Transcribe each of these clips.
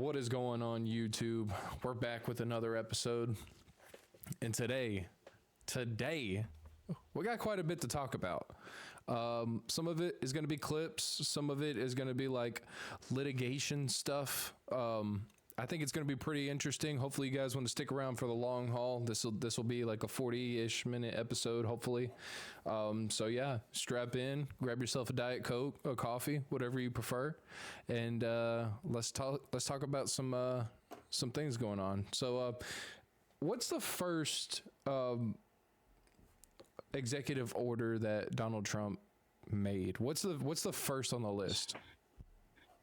What is going on, YouTube? We're back with another episode. And today, we got quite a bit to talk about. Some of it is going to be clips. Some of it is going to be like litigation stuff. I think it's going to be pretty interesting. Hopefully you guys want to stick around for the long haul. This will be like a 40-ish minute episode, hopefully. So yeah, strap in, grab yourself a Diet Coke, a coffee, whatever you prefer, and let's talk about some things going on. So what's the first executive order that Donald Trump made? What's the first on the list?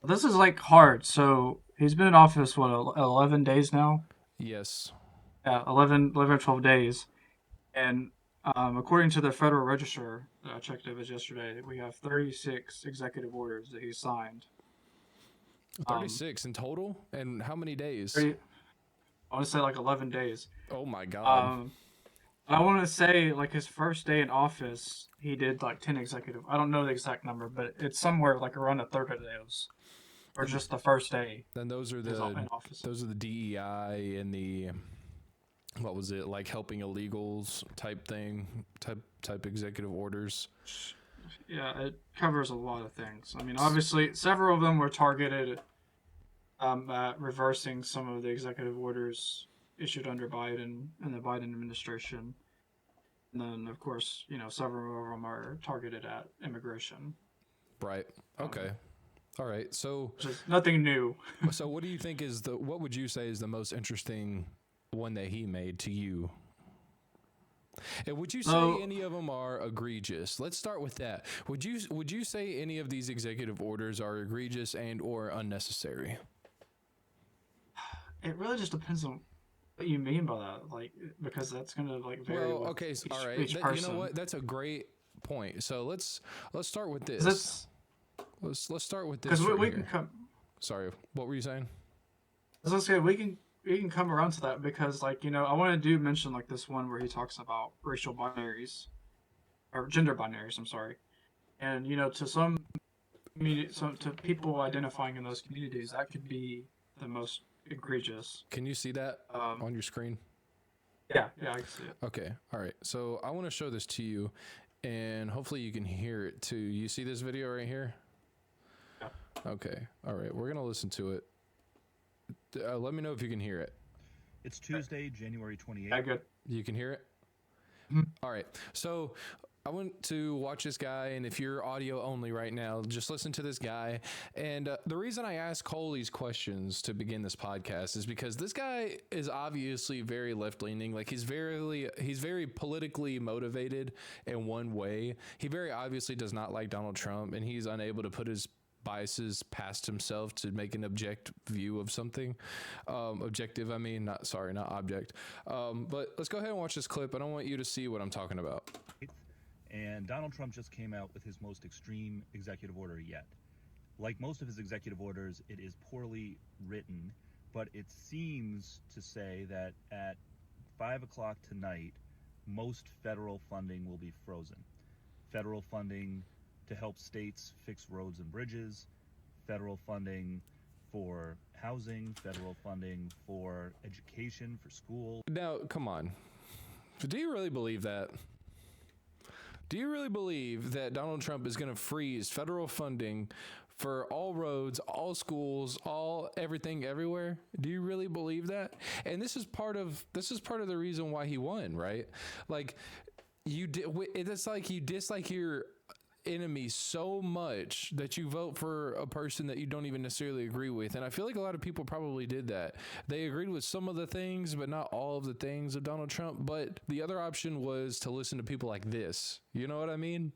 This is like hard. So he's been in office, what, 11 days now? Yes. Yeah, 11 or 12 days. And according to the Federal Register, I checked it was yesterday, we have 36 executive orders that he signed. 36 in total? And how many days? 30, I want to say like 11 days. Oh my God. I want to say like his first day in office, he did like 10 executive. I don't know the exact number, but it's somewhere like around a third of those. Or just the first day. Then those are the DEI and the, what was it, like helping illegals type executive orders. Yeah, it covers a lot of things. I mean, obviously, several of them were targeted at reversing some of the executive orders issued under Biden and the Biden administration. And then, of course, several of them are targeted at immigration. Right. Okay. All right. So just nothing new. So what do you think what would you say is the most interesting one that he made to you? And would you say any of them are egregious? Let's start with that. Would you say any of these executive orders are egregious and or unnecessary? It really just depends on what you mean by that, like, because that's gonna like vary. Well, okay, all right. Each person. You know what? That's a great point. So let's start with this. Let's start with this. Because we can come. Sorry, what were you saying? I was gonna say we can come around to that because I want to mention like this one where he talks about racial binaries or gender binaries. I'm sorry, and to some to people identifying in those communities, that could be the most egregious. Can you see that on your screen? Yeah, I can see it. Okay, all right. So I want to show this to you, and hopefully you can hear it too. You see this video right here? Yeah. Okay, all right. We're gonna listen to it. Let me know if you can hear it. It's Tuesday, January 28th. Yeah, good. You can hear it? All right. So I went to watch this guy, and if you're audio only right now, just listen to this guy. And the reason I ask Cole these questions to begin this podcast is because this guy is obviously very left-leaning. Like he's very politically motivated in one way. He very obviously does not like Donald Trump, and he's unable to put his biases past himself to make an objective view of something. Objective, I mean, not object. But let's go ahead and watch this clip, and I want you to see what I'm talking about. And Donald Trump just came out with his most extreme executive order yet. Like most of his executive orders, it is poorly written, but it seems to say that at 5 o'clock tonight, most federal funding will be frozen. Federal funding to help states fix roads and bridges, federal funding for housing, federal funding for education, for school. Now, come on. Do you really believe that? Do you really believe that Donald Trump is going to freeze federal funding for all roads, all schools, everything, everywhere? Do you really believe that? And this is part of the reason why he won, right? Like it's like you dislike your enemy so much that you vote for a person that you don't even necessarily agree with. And I feel like a lot of people probably did that. They agreed with some of the things, but not all of the things of Donald Trump. But the other option was to listen to people like this. You know what I mean?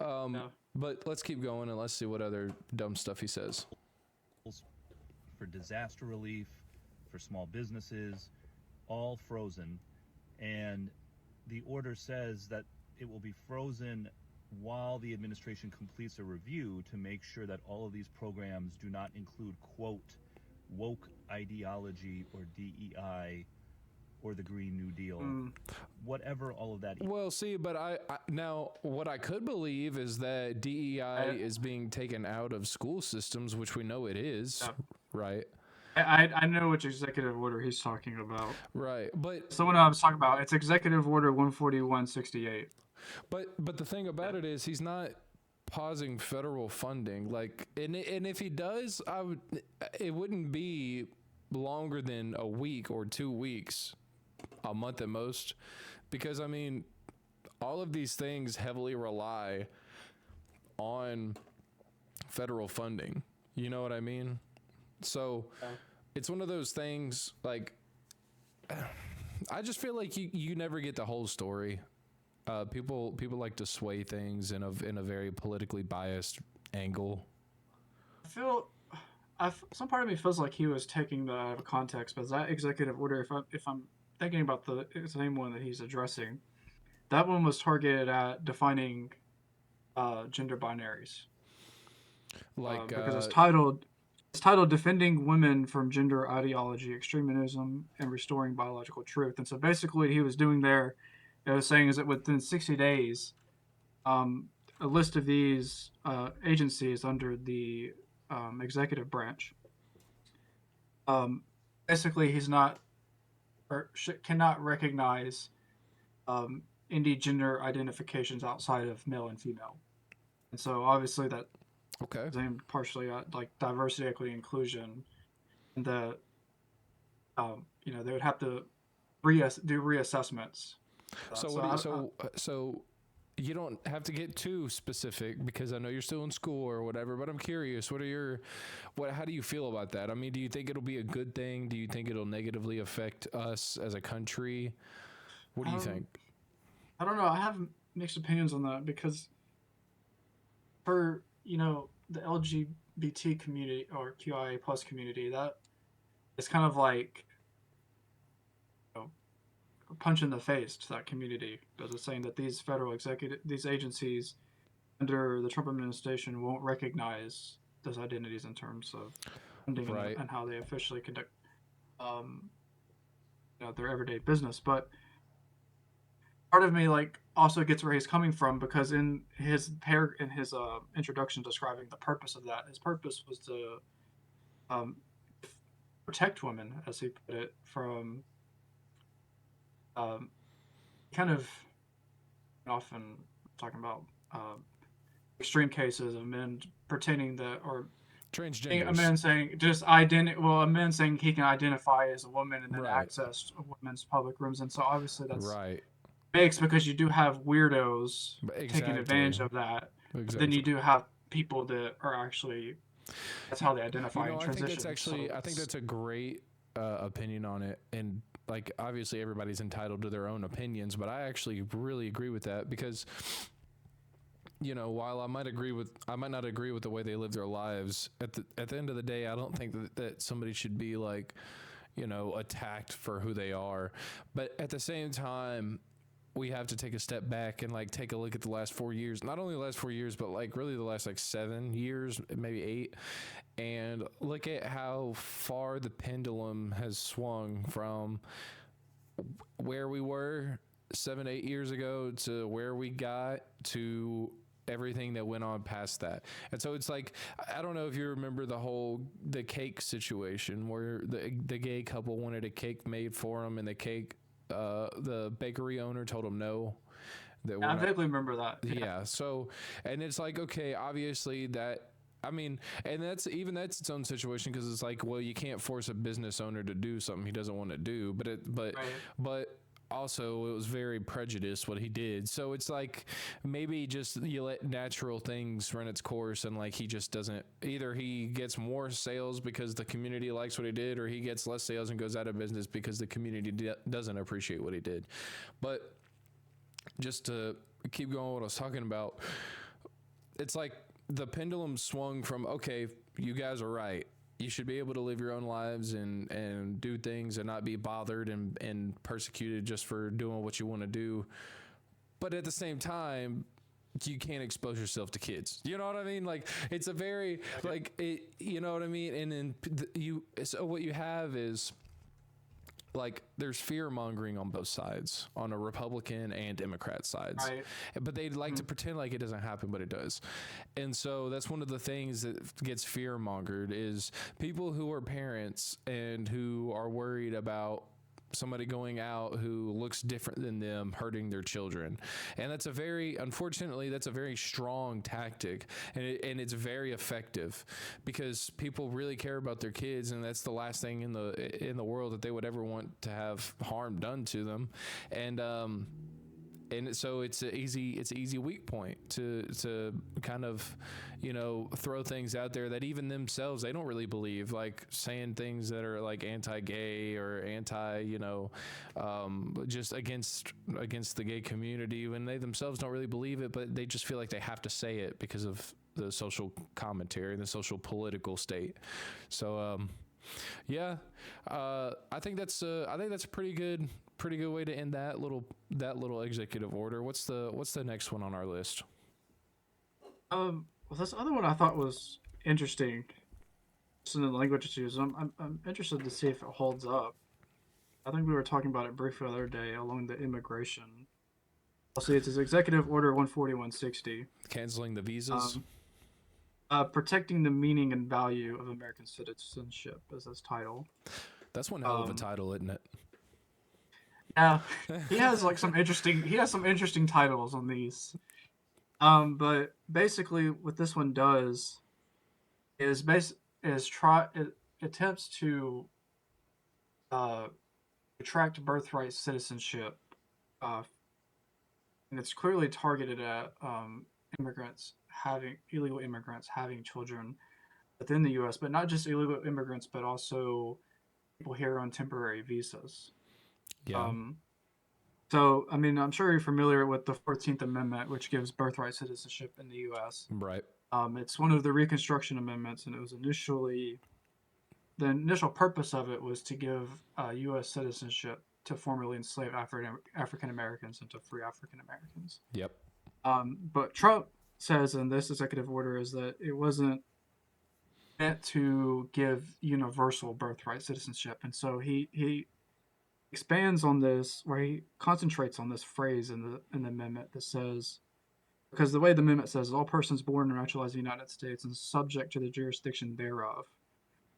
No. But let's keep going and let's see what other dumb stuff he says. For disaster relief, for small businesses, all frozen. And the order says that it will be frozen while the administration completes a review to make sure that all of these programs do not include, quote, woke ideology or DEI or the Green New Deal, whatever all of that is. Well, see, but I now what I could believe is that DEI is being taken out of school systems, which we know it is, right? I know which executive order he's talking about. Right. It's the one I was talking about. It's Executive Order 14168. But the thing about it is he's not pausing federal funding. Like, and if he does, it wouldn't be longer than a week or 2 weeks, a month at most, because I mean, all of these things heavily rely on federal funding. You know what I mean? So it's one of those things like I just feel like you never get the whole story. People like to sway things in a very politically biased angle. I feel, some part of me feels like he was taking that out of context, but that executive order, if I'm thinking about the same one that he's addressing, that one was targeted at defining gender binaries, Like because it's titled "Defending Women from Gender Ideology, Extremism, and Restoring Biological Truth." And so basically, what he was doing there, it was saying is that within 60 days, um, a list of these agencies under the executive branch, um, basically, he's not or cannot recognize um, any gender identifications outside of male and female. And so obviously that okay. is aimed partially at like diversity, equity, inclusion, and they would have to do reassessments. So what do you, so you don't have to get too specific because I know you're still in school or whatever, but I'm curious, how do you feel about that? I mean, do you think it'll be a good thing? Do you think it'll negatively affect us as a country? What do you think? I don't know. I have mixed opinions on that because for the LGBT community or QIA plus community, that is kind of like a punch in the face to that community because it's saying that these agencies under the Trump administration won't recognize those identities in terms of funding Right. and how they officially conduct um, their everyday business. But part of me like also gets where he's coming from because in his introduction describing the purpose of that, his purpose was to um, protect women, as he put it, from um, kind of often talking about extreme cases of men pretending that, or a Transgenders. man saying a man saying he can identify as a woman and then Right. access women's public rooms, and so obviously that's Right. makes because you do have weirdos taking Exactly. advantage of that. But then you Exactly. do have people that are actually that's how they identify and I think that's transition. actually, I think that's a great opinion on it. And like, obviously everybody's entitled to their own opinions, but I actually really agree with that because, while I might not agree with the way they live their lives at the end of the day, I don't think that somebody should be like, attacked for who they are. But at the same time, we have to take a step back and like take a look at the last 4 years, not only the last 4 years, but like really the last like 7 years, maybe 8, and look at how far the pendulum has swung from where we were 7, 8 years ago to where we got to everything that went on past that. And so it's like, I don't know if you remember the cake situation where the gay couple wanted a cake made for them, and the bakery owner told them no. I vaguely remember that. Yeah. So, and it's like, okay, obviously I mean, and that's its own situation because it's like, well, you can't force a business owner to do something he doesn't want to do, but also it was very prejudiced what he did. So it's like maybe just you let natural things run its course, and like he just doesn't, either he gets more sales because the community likes what he did, or he gets less sales and goes out of business because the community doesn't appreciate what he did. But just to keep going what I was talking about, it's like the pendulum swung from, okay, you guys are right. You should be able to live your own lives and do things and not be bothered and persecuted just for doing what you want to do. But at the same time, you can't expose yourself to kids. You know what I mean? Like, it's a very, like, you know what I mean? And then so what you have is like there's fear mongering on both sides, on a Republican and Democrat sides, Right. but they'd like to pretend like it doesn't happen, but it does. And so that's one of the things that gets fear mongered is people who are parents and who are worried about somebody going out who looks different than them hurting their children. And unfortunately that's a very strong tactic, and it's very effective because people really care about their kids, and that's the last thing in the world that they would ever want to have harm done to them. And so it's an easy weak point to kind of, throw things out there that even themselves they don't really believe, like saying things that are like anti-gay or just against the gay community when they themselves don't really believe it, but they just feel like they have to say it because of the social commentary and the social political state. So yeah, I think that's a pretty good way to end that little executive order. What's the next one on our list? Well, this other one I thought was interesting. Just in the language it's used. I'm interested to see if it holds up. I think we were talking about it briefly the other day along the immigration. I'll see it's his Executive Order 140-160. Canceling the visas. Protecting the meaning and value of American citizenship is his title. That's one hell of a title, isn't it? Yeah, he has some interesting titles on these. But basically, what this one does is it attempts to attract birthright citizenship, and it's clearly targeted at illegal immigrants having children within the U.S., but not just illegal immigrants, but also people here on temporary visas. Yeah. So, I mean, I'm sure you're familiar with the 14th Amendment, which gives birthright citizenship in the U.S. Right. It's one of the Reconstruction Amendments, and it was the initial purpose of it was to give U.S. citizenship to formerly enslaved African Americans and to free African Americans. Yep. But Trump says in this executive order is that it wasn't meant to give universal birthright citizenship, and so he expands on this, where he concentrates on this phrase in the amendment that says, because the way the amendment says, all persons born and naturalized in the United States and subject to the jurisdiction thereof,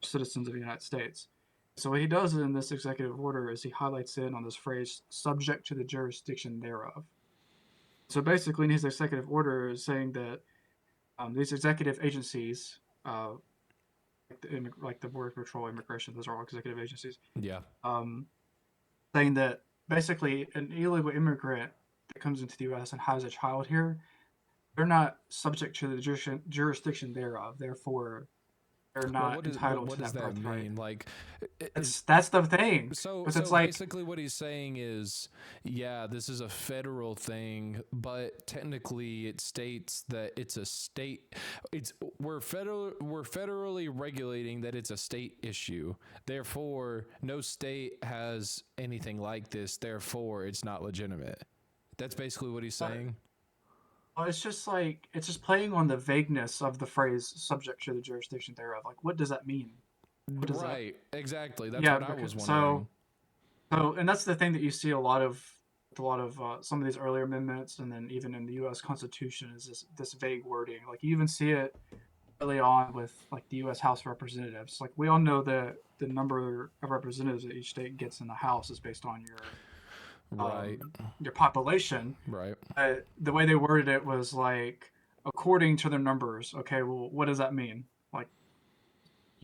citizens of the United States. So what he does in this executive order is he highlights in on this phrase, subject to the jurisdiction thereof. So basically in his executive order is saying that these executive agencies, like the Border Patrol, Immigration, those are all executive agencies. Yeah. Saying that basically an illegal immigrant that comes into the U.S. and has a child here, they're not subject to the jurisdiction thereof. Therefore, they're not entitled to that birthright. What does that mean? Like, that's the thing. So basically what he's saying is, yeah, this is a federal thing, but technically it states that it's a state. We're federally regulating that it's a state issue. Therefore, no state has anything like this. Therefore, it's not legitimate. That's basically what he's saying. Well, it's just playing on the vagueness of the phrase "subject to the jurisdiction thereof." Like, what does that mean? What does right, exactly. That's what I was wondering. So, and that's the thing that you see a lot of some of these earlier amendments, and then even in the U.S. Constitution, is this vague wording. Like, you even see it early on with like the U.S. House of Representatives. Like, we all know that the number of representatives that each state gets in the House is based on your population. Right. The way they worded it was like, according to their numbers. Okay, well, what does that mean? Like,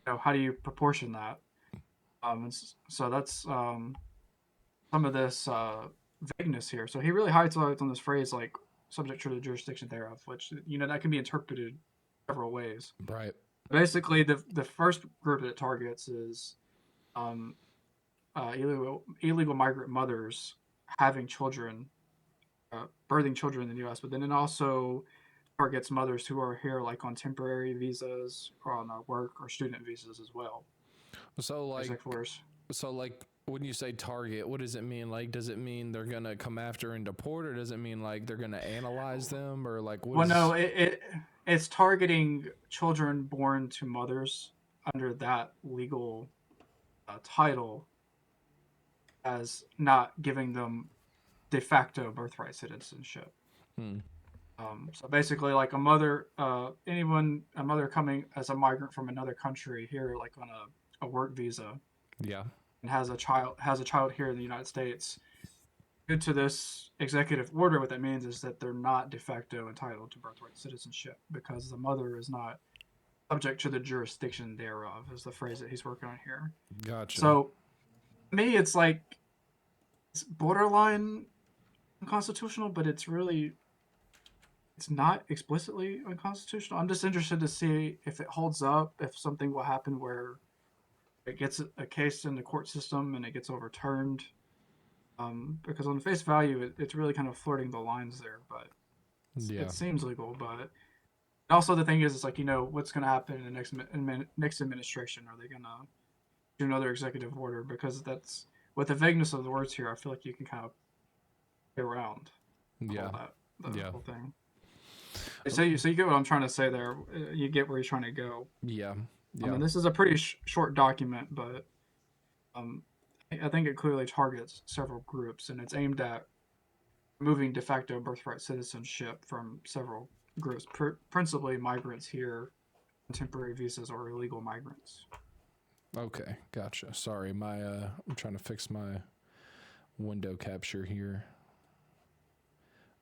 how do you proportion that? So that's some of this vagueness here. So he really highlights on this phrase, like, subject to the jurisdiction thereof, which, that can be interpreted several ways. Right. Basically, the first group that it targets is illegal migrant mothers having children, birthing children in the U.S., but then it also targets mothers who are here like on temporary visas or on work or student visas as well. So like when you say target, what does it mean? Like, does it mean they're gonna come after and deport, or does it mean like they're gonna analyze them, or like what? Well, no, it's targeting children born to mothers under that legal title. as not giving them de facto birthright citizenship. Hmm. So basically, like a mother, a mother coming as a migrant from another country here, like on a work visa, Yeah. and has a child here in the United States. Due to this executive order, what that means is that they're not de facto entitled to birthright citizenship because the mother is not subject to the jurisdiction thereof, is the phrase that he's working on here. Gotcha. So, to me, it's like it's borderline unconstitutional, but it's not explicitly unconstitutional. I'm just interested to see if it holds up, if something will happen where it gets a case in the court system and it gets overturned. Because on face value, it's really kind of flirting the lines there, but Yeah. it seems legal. But also the thing is, it's like what's going to happen in the next administration? Are they going to do another executive order? Because that's with the vagueness of the words here, I feel like you can kind of get around Yeah. all that, the Yeah. whole thing. So you get what I'm trying to say there. You get where he's trying to go. Yeah. I Yeah. mean, this is a pretty short document, but um, I think it clearly targets several groups, and it's aimed at removing de facto birthright citizenship from several groups, principally migrants here, on temporary visas or illegal migrants. Okay. Gotcha. Sorry, I'm trying to fix my window capture here.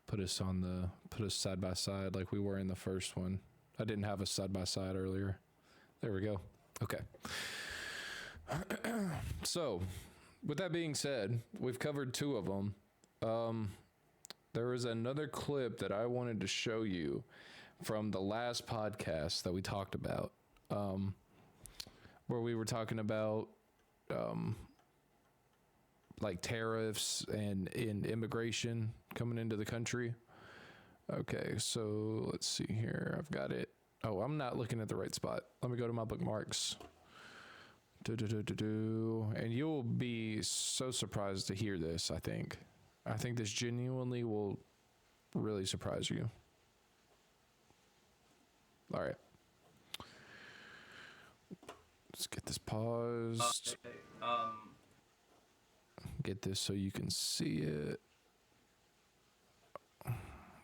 Put us side by side like we were in the first one. I didn't have us side by side earlier. There we go. Okay. So, with that being said, we've covered two of them. There was another clip that I wanted to show you from the last podcast that we talked about, where we were talking about like tariffs and immigration coming into the country. Okay, so let's see here. I've got it. Oh, I'm not looking at the right spot. Let me go to my bookmarks. And you'll be so surprised to hear this, I think. I think this genuinely will really surprise you. All right. Let's get this paused. Get this so you can see it.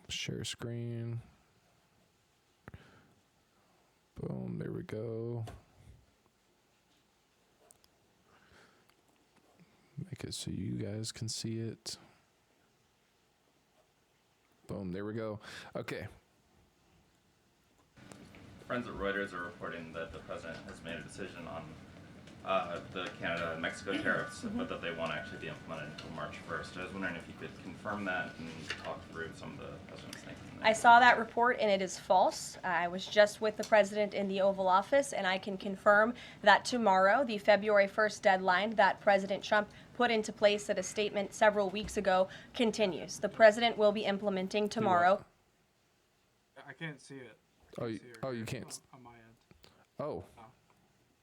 Share screen. Boom, there we go. Make it so you guys can see it. Boom, there we go. Okay. Friends at Reuters are reporting that the president has made a decision on the Canada and Mexico tariffs, but that they won't actually be implemented until March 1st. I was wondering if you could confirm that and talk through some of the president's thinking. I saw that report and it is false. I was just with the president in the Oval Office, and I can confirm that tomorrow, the February 1st deadline that President Trump put into place at a statement several weeks ago, continues. The president will be implementing tomorrow. I can't see it. You can't. On my end. Oh. Am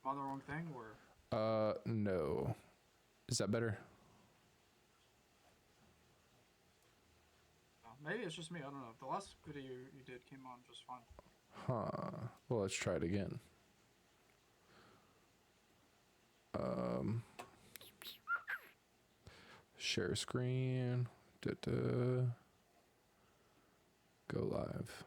I on the wrong thing, or? No. Is that better? Maybe it's just me. I don't know. The last video you did came on just fine. Huh. Well, let's try it again. Share screen. Go live.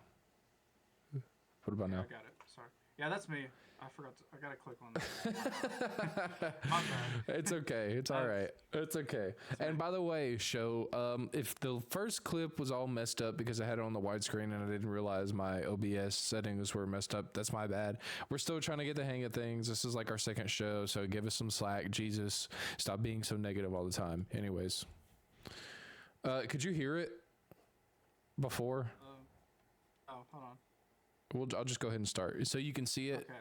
What about Yeah, now? I got it. Sorry. Yeah, that's me. I forgot. I gotta click on that. My bad. It's okay. It's all right. It's okay. And by the way, if the first clip was all messed up because I had it on the widescreen and I didn't realize my OBS settings were messed up, that's my bad. We're still trying to get the hang of things. This is like our second show, so give us some slack. Jesus, stop being so negative all the time. Anyways, could you hear it before? Oh, hold on. I'll just go ahead and start so you can see it. Okay.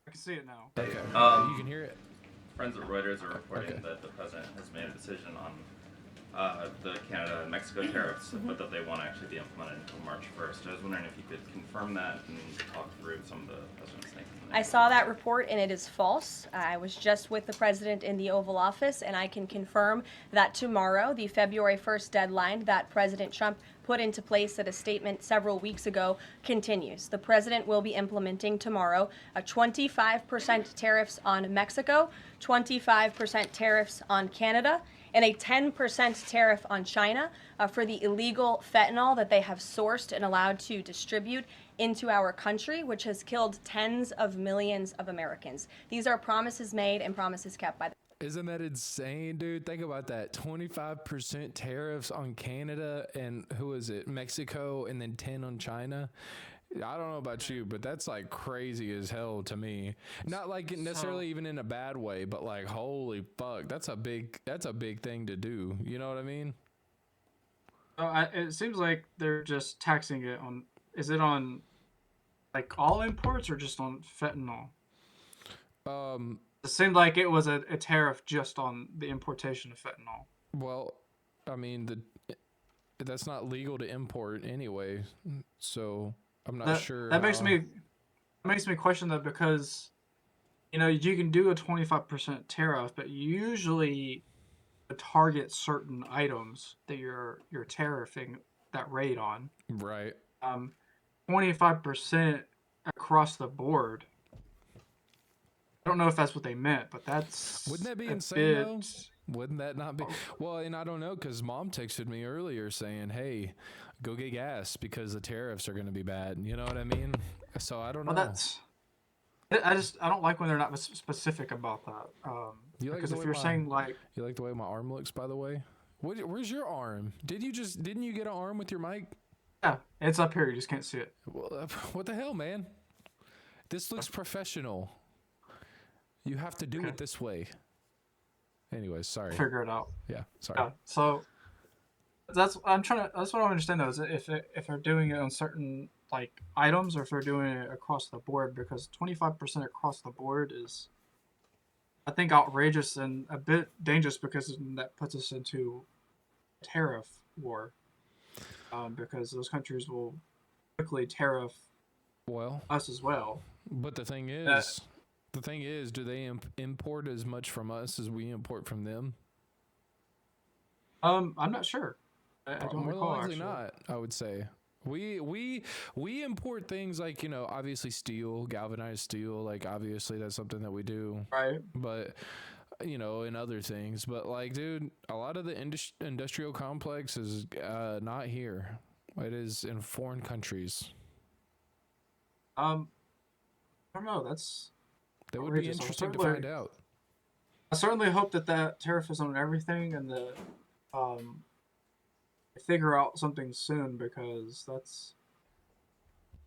I can see it now. Okay. You can hear it. Friends at Reuters are reporting Okay. that the president has made a decision on the Canada and Mexico tariffs, but that they won't actually be implemented until March 1st. I was wondering if you could confirm that and talk through some of the president's thinking. I saw that report and it is false. I was just with the president in the Oval Office, and I can confirm that tomorrow, the February 1st deadline that President Trump put into place at a statement several weeks ago, continues. The president will be implementing tomorrow a 25% tariffs on Mexico, 25% tariffs on Canada, and a 10% tariff on China for the illegal fentanyl that they have sourced and allowed to distribute into our country, which has killed tens of millions of Americans. These are promises made and promises kept by the Isn't that insane, dude? Think about that. 25% tariffs on Canada and who is it? Mexico, and then 10 on China. I don't know about you, but that's like crazy as hell to me. Not like necessarily even in a bad way, but like holy fuck, that's a big thing to do. You know what I mean? It seems like they're just taxing it on. Is it on like all imports or just on fentanyl? It seemed like it was a tariff just on the importation of fentanyl. Well, I mean that's not legal to import anyway, so I'm not sure. That makes me question that, because you can do a 25% tariff, but usually target certain items that you're tariffing that rate on. Right. 25% across the board. I don't know if that's what they meant, but wouldn't that be insane though? Wouldn't that not be? Well, and I don't know, because Mom texted me earlier saying, "Hey, go get gas because the tariffs are going to be bad." You know what I mean? So I don't know. I don't like when they're not specific about that. Because if you're saying like, you like the way my arm looks, by the way. Where's your arm? Didn't you get an arm with your mic? Yeah, it's up here. You just can't see it. Well, what the hell, man? This looks professional. You have to do it this way. Anyways, sorry. Figure it out. Yeah, sorry. Yeah, so that's what I understand though, is if they're doing it on certain like items, or if they're doing it across the board, because 25% across the board is, I think, outrageous and a bit dangerous, because that puts us into a tariff war, because those countries will quickly tariff us as well. But the thing is, do they import as much from us as we import from them? I'm not sure. I don't recall, More likely actually. not, I would say. We import things like, obviously steel, galvanized steel, like obviously that's something that we do. Right. But, and other things. But like, dude, a lot of the industrial complex is not here. It is in foreign countries. I don't know. That would be interesting to find out. I certainly hope that tariff is on everything, and that they figure out something soon, because that's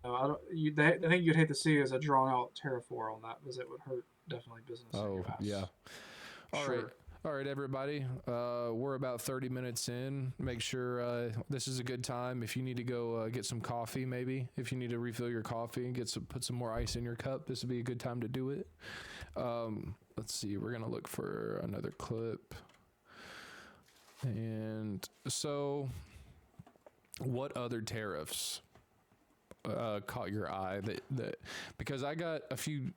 the thing you'd hate to see is a drawn out tariff war on that, because it would hurt definitely business. Oh yeah. All right, everybody. We're about 30 minutes in. Make sure this is a good time. If you need to go get some coffee, maybe if you need to refill your coffee, put some more ice in your cup, this would be a good time to do it. Let's see. We're gonna look for another clip. And so, what other tariffs caught your eye? That because I got a few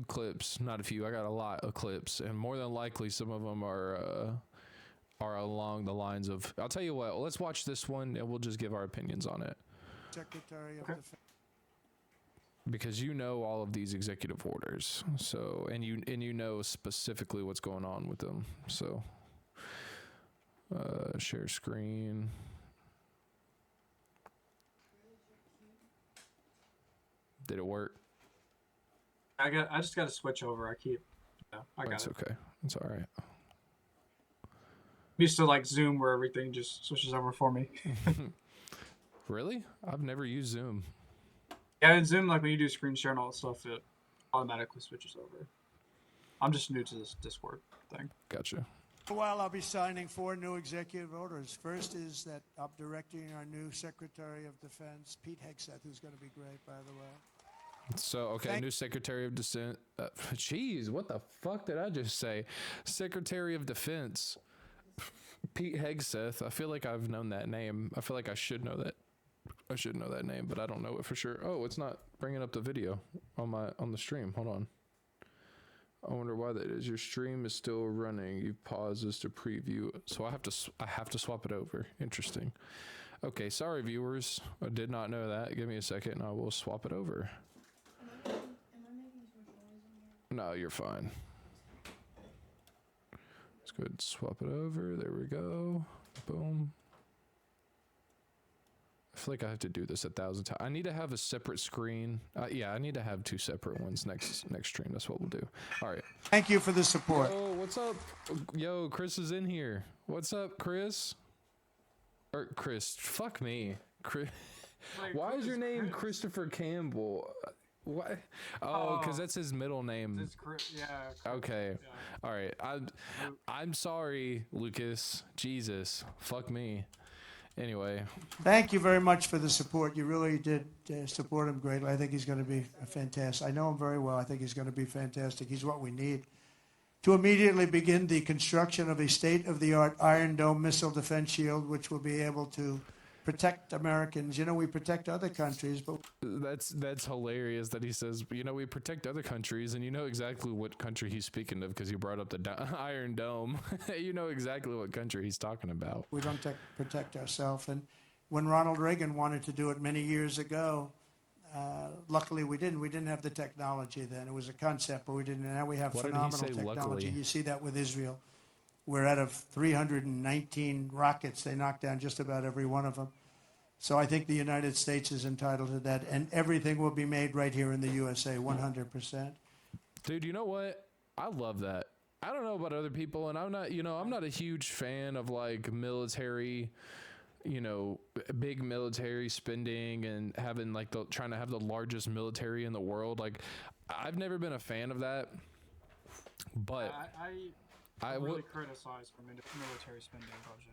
clips, not a few. I got a lot of clips, and more than likely, some of them are along the lines of. I'll tell you what. Let's watch this one, and we'll just give our opinions on it. Secretary of Defense. Because you know all of these executive orders, so and you know specifically what's going on with them. So, share screen. Did it work? I just got to switch over. I got It's it. okay. It's all right. I'm used to like Zoom, where everything just switches over for me. Really? I've never used Zoom. Yeah, in Zoom, like when you do screen share and all that stuff, it automatically switches over. I'm just new to this Discord thing. Gotcha. Well, I'll be signing 4 new executive orders. First is that I'm directing our new Secretary of Defense, Pete Hegseth, who's going to be great, by the way. So, okay, new Secretary of Defense. Jeez, what the fuck did I just say? Secretary of Defense, Pete Hegseth. I feel like I've known that name. I feel like I should know that. I should know that name, but I don't know it for sure. Oh, it's not bringing up the video on the stream. Hold on. I wonder why that is. Your stream is still running. You pause this to preview, so I have to swap it over. Interesting. Okay, sorry viewers. I did not know that. Give me a second, and I will swap it over. No, you're fine. It's go ahead and swap it over. There we go. Boom. I feel like I have to do this 1,000 times. I need to have a separate screen. Yeah, I need to have 2 separate ones next stream. That's what we'll do. All right. Thank you for the support. Oh, what's up? Yo, Chris is in here. What's up, Chris? Or Chris? Fuck me, Chris. Like, Why who is your name Chris? Christopher Campbell? What? Oh, because that's his middle name. It's yeah. Chris, Okay. yeah. All right. I'm sorry, Lucas. Jesus. Fuck me. Anyway. Thank you very much for the support. You really did support him greatly. I think he's going to be fantastic. I know him very well. I think he's going to be fantastic. He's what we need to immediately begin the construction of a state-of-the-art Iron Dome missile defense shield, which will be able to protect Americans. You know, we protect other countries, but That's hilarious that he says, you know, we protect other countries, and you know exactly what country he's speaking of because he brought up the Iron Dome. You know exactly what country he's talking about. we don't protect ourselves. And when Ronald Reagan wanted to do it many years ago, luckily we didn't. We didn't have the technology then. It was a concept, but we didn't. And now we have Why did he phenomenal say technology. luckily? You see that with Israel. We're out of 319 rockets. They knocked down just about every one of them. So I think the United States is entitled to that, and everything will be made right here in the USA, 100%. Dude, you know what? I love that. I don't know about other people, and I'm not a huge fan of like military, big military spending and having like trying to have the largest military in the world. Like, I've never been a fan of that. But I will really criticize for military spending budget.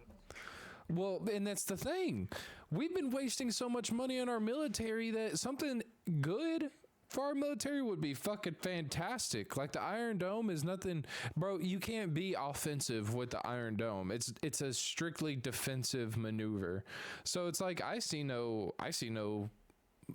Well, and that's the thing. We've been wasting so much money on our military that something good for our military would be fucking fantastic. Like the Iron Dome is nothing, bro. You can't be offensive with the Iron Dome. It's a strictly defensive maneuver. So it's like I see no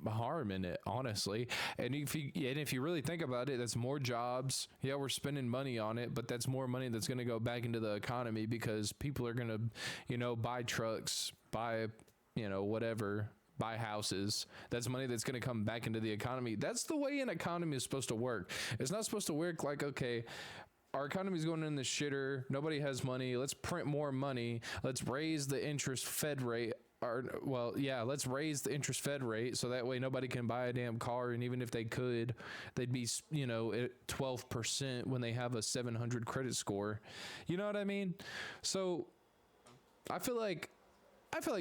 harm in it, honestly. And if you really think about it, that's more jobs. Yeah, we're spending money on it, but that's more money that's going to go back into the economy because people are going to, buy trucks, buy, whatever, buy houses. That's money that's going to come back into the economy. That's the way an economy is supposed to work. It's not supposed to work like, okay, our economy's going in the shitter. Nobody has money. Let's print more money. Let's raise the interest Fed rate. Let's raise the interest Fed rate so that way nobody can buy a damn car, and even if they could, they'd be, at 12% when they have a 700 credit score. You know what I mean? So I feel like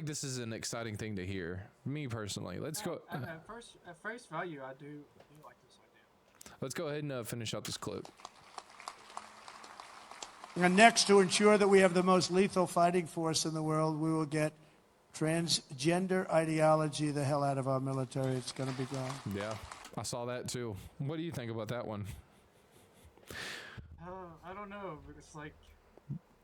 this is an exciting thing to hear. Me personally. Let's go. At face value, I do like this idea. Let's go ahead and finish out this clip. And next, to ensure that we have the most lethal fighting force in the world, we will get transgender ideology the hell out of our military. It's going to be gone. Yeah, I saw that too. What do you think about that one? I don't know. It's like,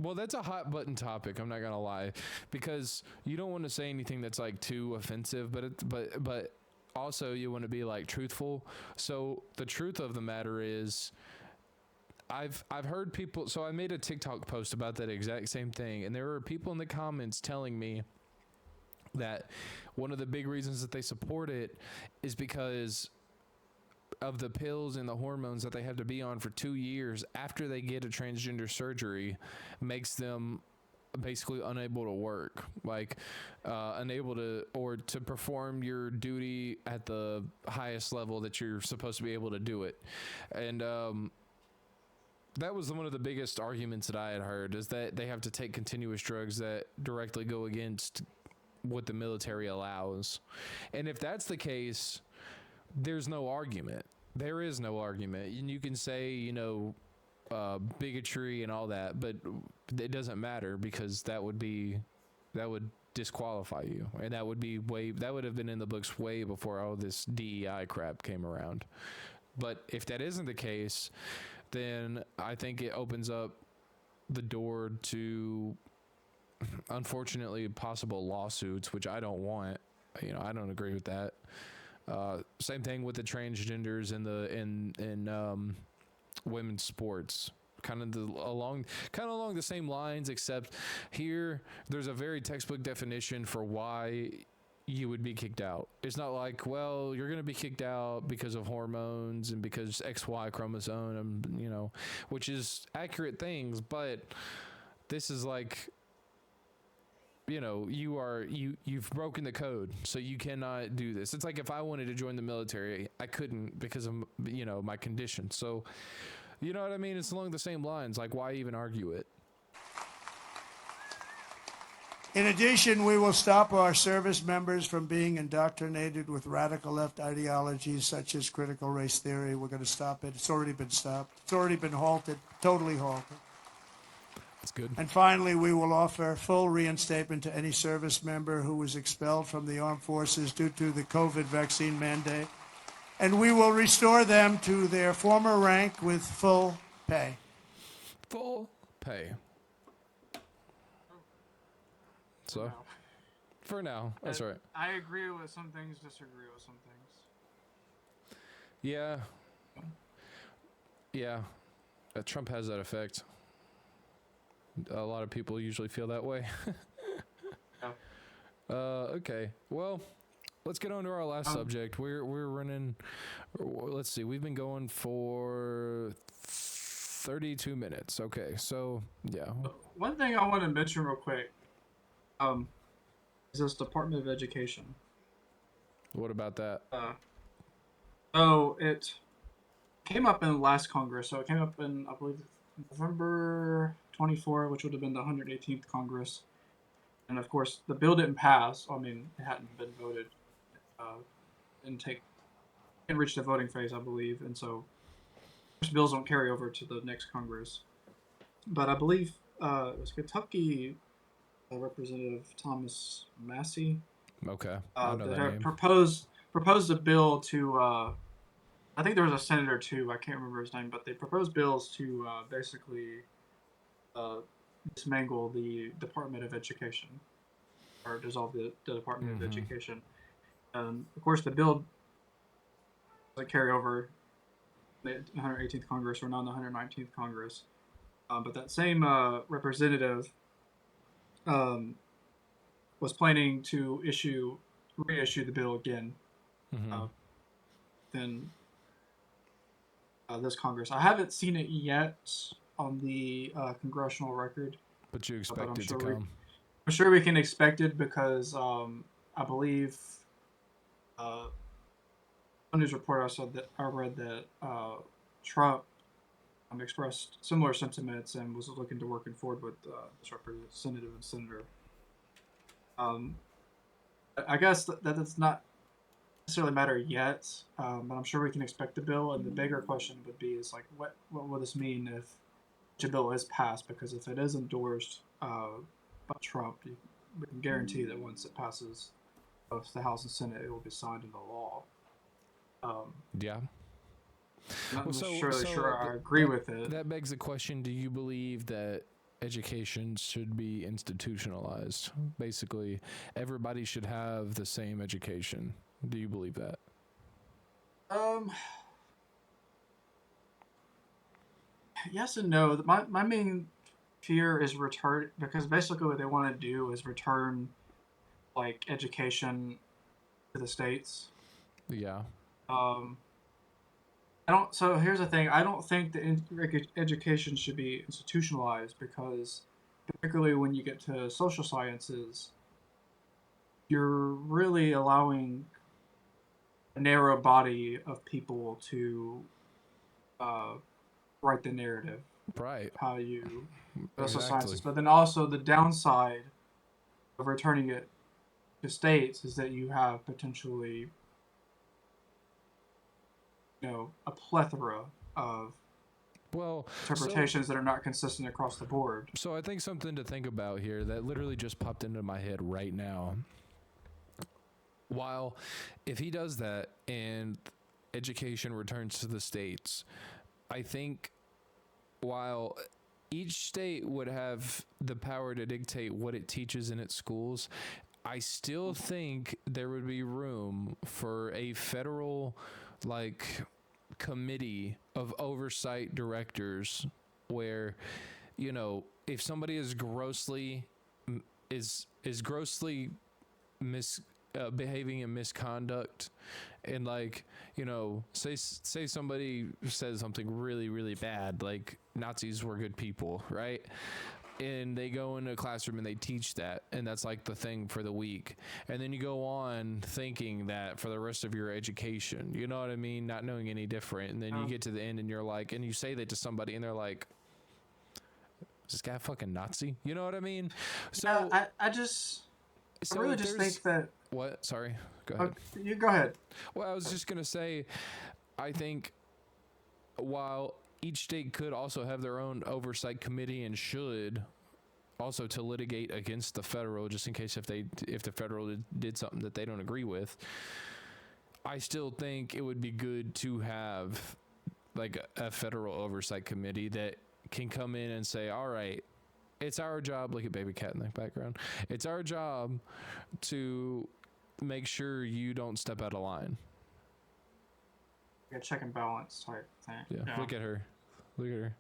well, that's a hot button topic. I'm not gonna lie, because you don't want to say anything that's like too offensive, but also you want to be like truthful. So the truth of the matter is, I've heard people. So I made a TikTok post about that exact same thing, and there were people in the comments telling me that one of the big reasons that they support it is because of the pills and the hormones that they have to be on for 2 years after they get a transgender surgery makes them basically unable to work, like unable to perform your duty at the highest level that you're supposed to be able to do it. And that was one of the biggest arguments that I had heard, is that they have to take continuous drugs that directly go against what the military allows. And if that's the case, there's no argument. There is no argument. And you can say, bigotry and all that, but it doesn't matter, because that would disqualify you. And that would have been in the books way before all this DEI crap came around. But if that isn't the case, then I think it opens up the door to, unfortunately, possible lawsuits, which I don't want. I don't agree with that. Same thing with the transgenders in women's sports. Kind of along the same lines, except here there's a very textbook definition for why you would be kicked out. It's not like, well, you're going to be kicked out because of hormones and because XY chromosome, which is accurate things, but this is like, you've broken the code, so you cannot do this. It's like if I wanted to join the military, I couldn't because of, my condition. So, you know what I mean? It's along the same lines. Like, why even argue it? In addition, we will stop our service members from being indoctrinated with radical left ideologies such as critical race theory. We're going to stop it. It's already been stopped. It's already been halted, totally halted. That's good. And finally, we will offer full reinstatement to any service member who was expelled from the armed forces due to the COVID vaccine mandate. And we will restore them to their former rank with full pay. Full pay. So, No. for now, that's right. I agree with some things, disagree with some things. Yeah. Yeah. Trump has that effect. A lot of people usually feel that way. Yeah. Okay. Well, let's get on to our last subject. We're running. Let's see. We've been going for 32 minutes. Okay. So, yeah. One thing I want to mention real quick is this Department of Education. What about that? So it came up in the last Congress. So it came up in, I believe, November 24, which would have been the 118th Congress. And of course, the bill didn't pass. I mean, it hadn't been voted. Didn't reach the voting phase, I believe. And so, bills don't carry over to the next Congress. But I believe it was Kentucky Representative Thomas Massey. Okay. I know that name. proposed a bill to. I think there was a senator too. I can't remember his name, but they proposed bills to basically dismantle the Department of Education, or dissolve the Department of Education. Of course, the bill doesn't carry over the 118th Congress. We're now in the 119th Congress. But that same representative was planning to reissue the bill again. Then this Congress. I haven't seen it yet on the congressional record. But you expect it to come. I'm sure we can expect it because I believe a news report I read that Trump expressed similar sentiments and was looking to working forward with this representative and senator. I guess that does not necessarily matter yet, but I'm sure we can expect the bill. And the bigger question would be is like, what will this mean if the bill is passed? Because if it is endorsed by Trump, we can guarantee that once it passes both the House and Senate, it will be signed into law. Yeah. Not Well, so- necessarily so sure I th- agree with it. That begs the question, do you believe that education should be institutionalized? Basically, everybody should have the same education. Do you believe that? Yes and no. My main fear is return, because basically what they want to do is return like education to the states. Yeah. So here's the thing. I don't think that education should be institutionalized because, particularly when you get to social sciences, you're really allowing a narrow body of people to write the narrative, Right. how you social Exactly. sciences. But then also the downside of returning it to states is that you have potentially, a plethora of Well, interpretations that are not consistent across the board. So I think something to think about here that literally just popped into my head right now. While if he does that and education returns to the states, I think while each state would have the power to dictate what it teaches in its schools, I still think there would be room for a federal committee of oversight directors where, if somebody is grossly behaving in misconduct, and say somebody says something really, really bad, like Nazis were good people, right? and they go into a classroom and they teach that, and that's like the thing for the week, and then you go on thinking that for the rest of your education, you know what I mean, not knowing any different, and then you get to the end and you're like, and you say that to somebody and they're like, is this guy a fucking Nazi, you know what I mean? So I really just think that. what, sorry, go ahead. You go ahead. Well, I was just gonna say, I think while each state could also have their own oversight committee and should also to litigate against the federal, just in case if the federal did something that they don't agree with, I still think it would be good to have like a federal oversight committee that can come in and say, all right, it's our job. Look at baby cat in the background. It's our job to make sure you don't step out of line. A check and balance type thing. Yeah. Look at her. Look at her.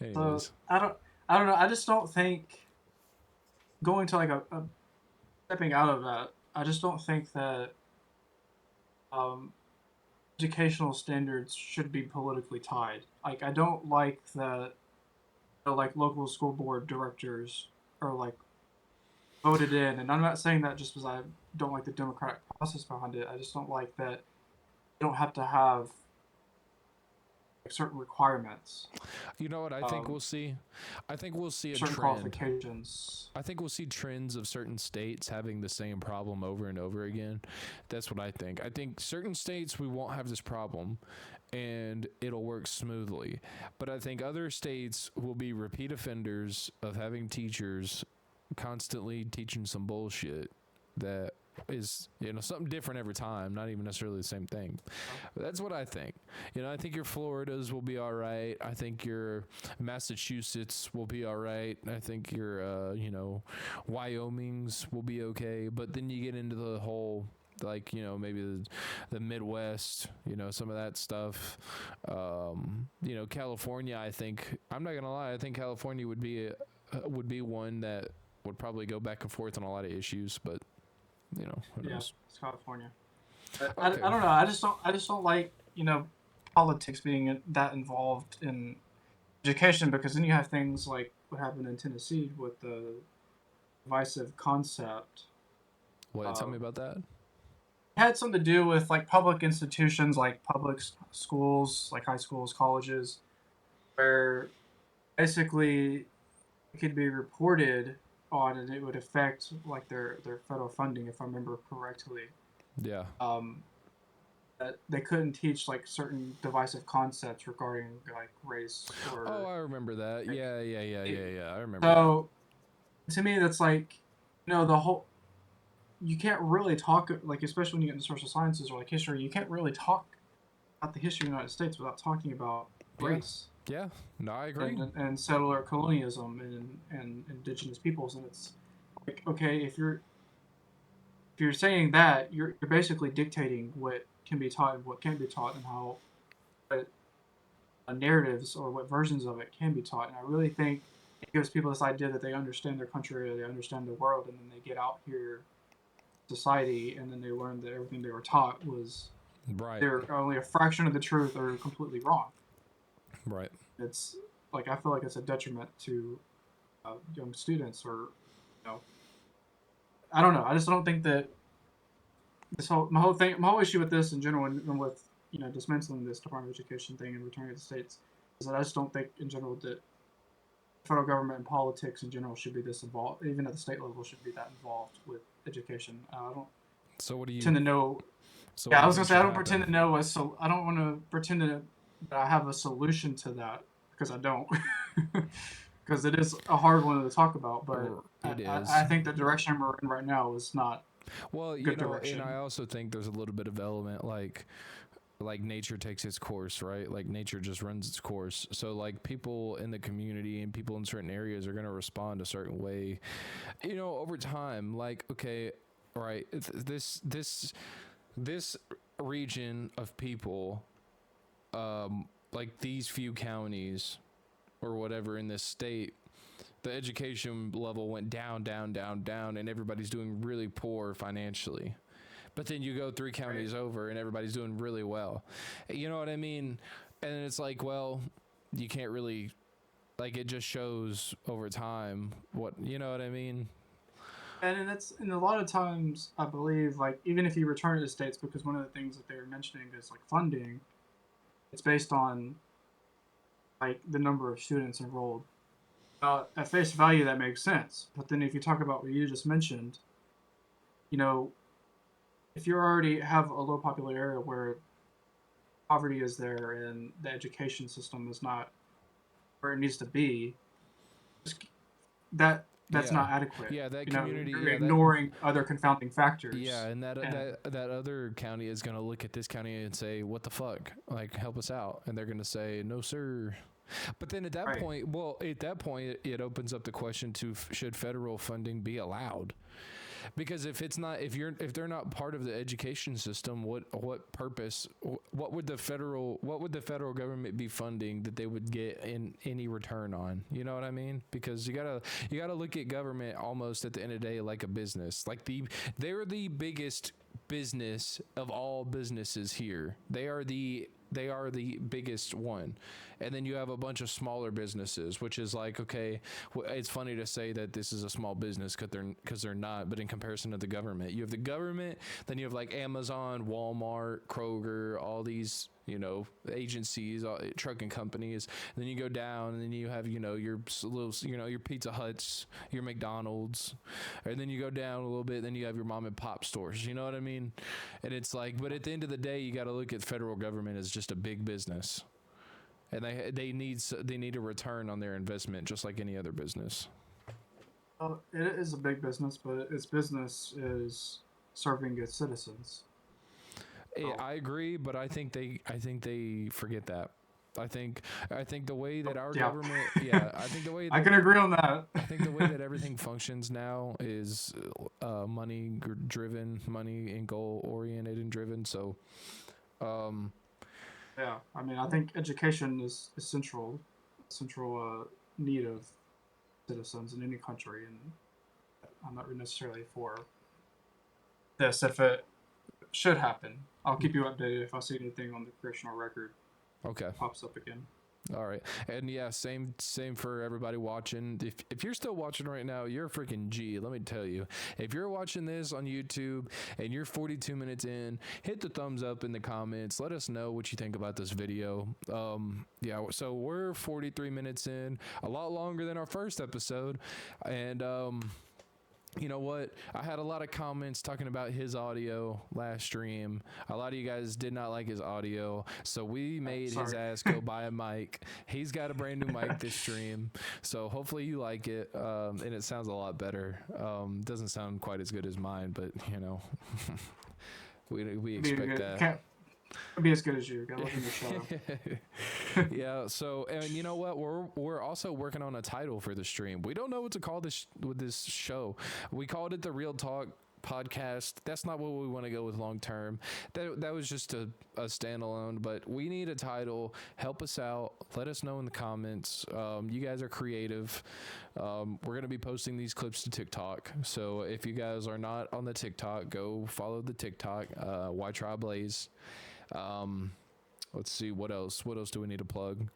Anyways. So I don't know. I just don't think going to like a stepping out of that. I just don't think that educational standards should be politically tied. Like I don't like that. Like local school board directors are like voted in, and I'm not saying that just because I don't like the democratic process behind it. I just don't like that you don't have to have like, certain requirements. You know what I think we'll see? I think we'll see a certain trend. qualifications. I think we'll see trends of certain states having the same problem over and over again. That's what I think. I think certain states we won't have this problem and it'll work smoothly. But I think other states will be repeat offenders of having teachers constantly teaching some bullshit that is, you know, something different every time, not even necessarily the same thing. But that's what I think. You know, I think your Floridas will be all right. I think your Massachusetts will be all right. I think your, you know, Wyoming's will be okay. But then you get into the whole, like, you know, maybe the Midwest, you know, some of that stuff. You know, California, I think, I'm not going to lie, I think California would be one that would probably go back and forth on a lot of issues, but you know, who knows? It's California. Okay. I don't know. I just don't like, you know, politics being that involved in education, because then you have things like what happened in Tennessee with the divisive concept. What? Tell me about that. It had something to do with like public institutions, like public schools, like high schools, colleges, where basically it could be reported on and it would affect like their federal funding, if I remember correctly. Yeah. That they couldn't teach like certain divisive concepts regarding like race or. Oh, I remember that. Yeah. I remember. So, to me, that's like, you know, the whole. You can't really talk, like, especially when you get into social sciences or like history, you can't really talk about the history of the United States without talking about race. Yeah, no, I agree. And settler colonialism and indigenous peoples, and it's like, okay, if you're saying that, you're basically dictating what can be taught and what can't be taught, and how narratives or what versions of it can be taught. And I really think it gives people this idea that they understand their country or they understand the world, and then they get out here, society, and then they learn that everything they were taught was they're only a fraction of the truth or completely wrong. Right. It's like, I feel like it's a detriment to young students, or, you know, I don't know. I just don't think that my whole issue with this in general, and with, you know, dismantling this Department of Education thing and returning it to states, is that I just don't think in general that the federal government and politics in general should be this involved, even at the state level, should be that involved with education. I don't. So what do you tend to know? So yeah, I was gonna say I don't pretend to know I don't want to pretend that I have a solution to that, because I don't. Because it is a hard one to talk about, but I think the direction we're in right now is not. Well, you know, and I also think there's a little bit of element like nature takes its course, right? Like nature just runs its course. So like people in the community and people in certain areas are going to respond a certain way, you know, over time. Like, okay, right, this region of people, like these few counties or whatever in this state, the education level went down, and everybody's doing really poor financially. But then you go 3 counties over and everybody's doing really well. You know what I mean? And it's like, well, you can't really, like, it just shows over time what, you know what I mean? And a lot of times, I believe, like, even if you return to the States, because one of the things that they were mentioning is, like, funding, it's based on, like, the number of students enrolled. At face value, that makes sense. But then if you talk about what you just mentioned, you know, if you already have a low populated area where poverty is there and the education system is not where it needs to be, that's Yeah. not adequate. Yeah, that You know, community. you're Yeah, that. ignoring other confounding factors. Yeah, and that And- that other county is gonna look at this county and say, "What the fuck? Like, help us out," and they're gonna say, "No, sir." But then at that Right. point, well, at that point, it opens up the question to should federal funding be allowed? Because if it's not, if they're not part of the education system, what purpose? What would the federal government be funding that they would get in any return on? You know what I mean? Because you gotta look at government almost at the end of the day like a business. Like they're the biggest business of all businesses here. They are the biggest one, and then you have a bunch of smaller businesses, which is like, okay, it's funny to say that this is a small business because they're not, but in comparison to the government, you have the government, then you have like Amazon, Walmart, Kroger, all these, you know, agencies, trucking companies. And then you go down, and then you have, you know, your little, you know, your Pizza Huts, your McDonald's, and then you go down a little bit, then you have your mom and pop stores. You know what I mean? And it's like, but at the end of the day, you got to look at federal government as just a big business, and they need a return on their investment, just like any other business. Well, it is a big business, but its business is serving its citizens. I agree, but I think they forget that. I think the way that our Yeah. government, I think the way I that, can agree on that. I think the way that everything functions now is money driven, money and goal oriented and driven. So, Yeah, I mean, I think education is central need of citizens in any country, and I'm not necessarily for this. If it should happen, I'll keep you updated if I see anything on the congressional record okay. pops up again. All right. And yeah, same for everybody watching. If you're still watching right now, you're a freaking G. Let me tell you. If you're watching this on YouTube and you're 42 minutes in, hit the thumbs up in the comments. Let us know what you think about this video. Yeah, so we're 43 minutes in, a lot longer than our first episode. And you know what? I had a lot of comments talking about his audio last stream. A lot of you guys did not like his audio, so we made his ass go buy a mic. He's got a brand new mic this stream, so hopefully you like it. And it sounds a lot better. Doesn't sound quite as good as mine, but you know, we expect that. Can't be as good as you. Gotta look in the shadow. Yeah. So, and you know what? We're also working on a title for the stream. We don't know what to call this with this show. We called it the Real Talk Podcast. That's not what we want to go with long term. That was just a standalone. But we need a title. Help us out. Let us know in the comments. You guys are creative. We're gonna be posting these clips to TikTok. So if you guys are not on the TikTok, go follow the TikTok. Why Try Blaze. Let's see what else do we need to plug?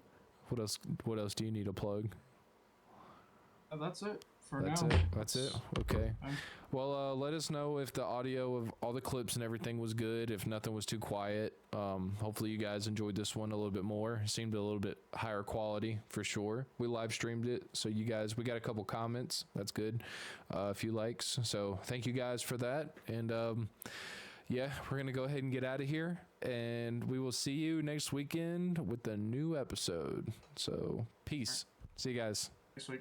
What else do you need to plug? That's it for That's now. it. That's it. Okay. Fine. Well, let us know if the audio of all the clips and everything was good. If nothing was too quiet. Hopefully you guys enjoyed this one a little bit more. It seemed a little bit higher quality for sure. We live streamed it, so you guys, we got a couple comments. That's good. A few likes. So thank you guys for that. And yeah, we're going to go ahead and get out of here, and we will see you next weekend with a new episode. So, peace. See you guys. Next week.